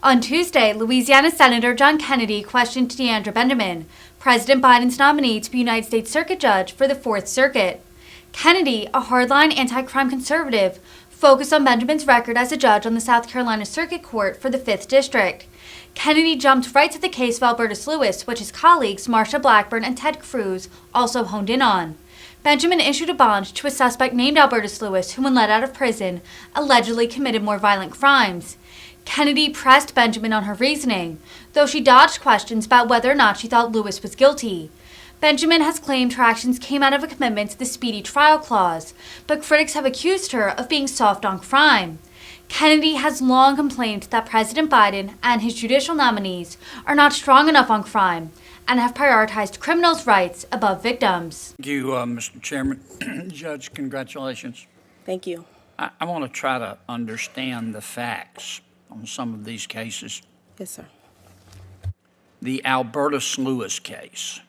On Tuesday, Louisiana Senator John Kennedy questioned DeAndrea Benjamin, President Biden's nominee to be United States Circuit Judge for the Fourth Circuit. Kennedy, a hardline anti-crime conservative, focused on Benjamin's record as a judge on the South Carolina Circuit Court for the 5th District. Kennedy jumped right to the case of Albertus Lewis, which his colleagues Marsha Blackburn and Ted Cruz also honed in on. Benjamin issued a bond to a suspect named Albertus Lewis, who, when let out of prison, allegedly committed more violent crimes. Kennedy pressed Benjamin on her reasoning, though she dodged questions about whether or not she thought Lewis was guilty. Benjamin has claimed her actions came out of a commitment to the Speedy Trial Clause, but critics have accused her of being soft on crime. Kennedy has long complained that President Biden and his judicial nominees are not strong enough on crime and have prioritized criminals' rights above victims. Thank you, Mr. Chairman. Judge, congratulations. Thank you. I want to try to understand the facts on some of these cases. Yes, sir. The Albertus Lewis case.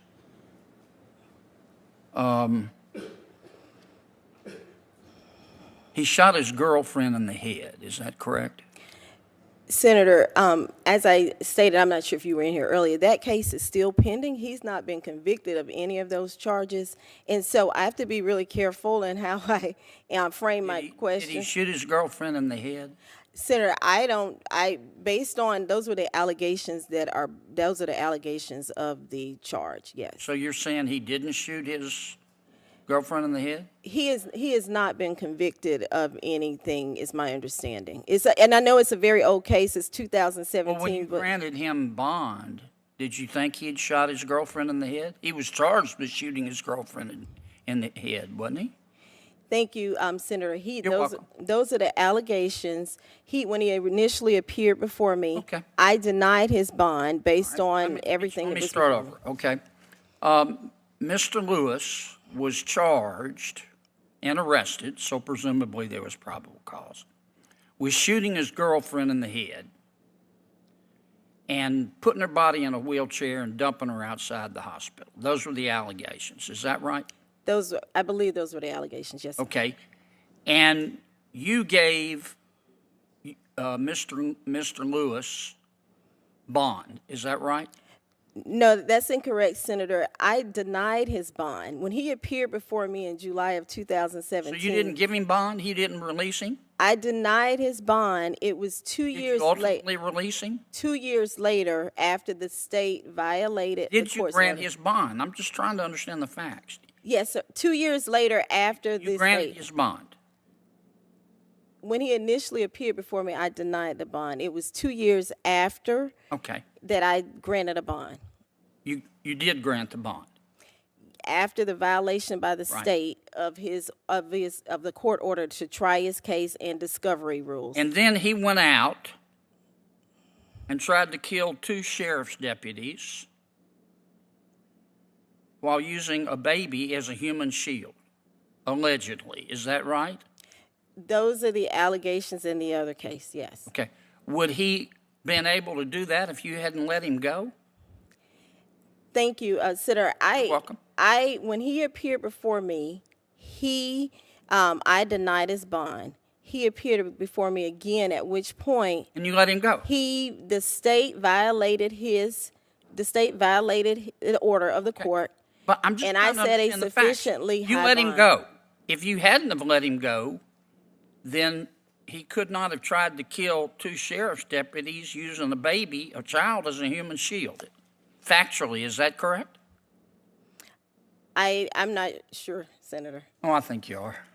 He shot his girlfriend in the head. Is that correct? Senator, as I stated, I'm not sure if you were in here earlier, that case is still pending. He's not been convicted of any of those charges. And so I have to be really careful in how I frame my question. Did he shoot his girlfriend in the head? Senator, based on, those are the allegations of the charge, yes. So you're saying he didn't shoot his girlfriend in the head? He has not been convicted of anything, is my understanding. And I know it's a very old case, it's 2017. Well, when you granted him bond, did you think he had shot his girlfriend in the head? He was charged with shooting his girlfriend in the head, wasn't he? Thank you, Senator. You're welcome. Those are the allegations. When he initially appeared before me, okay, I denied his bond based on everything. Let me start over, okay? Mr. Lewis was charged and arrested, so presumably there was probable cause, with shooting his girlfriend in the head and putting her body in a wheelchair and dumping her outside the hospital. Those were the allegations. Is that right? I believe those were the allegations, yes. Okay. And you gave Mr. Lewis bond. Is that right? No, that's incorrect, Senator. I denied his bond. When he appeared before me in July of 2017. So you didn't give him bond? He didn't release him? I denied his bond. It was 2 years later. Did you ultimately release him? 2 years later, after the state violated the court's order. Did you grant his bond? I'm just trying to understand the facts. Yes, sir. 2 years later, after the You granted his bond? When he initially appeared before me, I denied the bond. It was 2 years after that I granted a bond. You did grant the bond? After the violation by the state of the court order to try his case and discovery rules. And then he went out and tried to kill 2 sheriff's deputies while using a baby as a human shield, allegedly. Is that right? Those are the allegations in the other case, yes. Okay. Would he been able to do that if you hadn't let him go? Thank you, Senator. You're welcome. When he appeared before me, I denied his bond. He appeared before me again, at which point. And you let him go? The state violated the order of the court. But I'm just and I said a sufficiently high You let him bond. go. If you hadn't have let him go, then he could not have tried to kill 2 sheriff's deputies using a child, as a human shield. Factually, is that correct? I'm not sure, Senator. Oh, I think you are.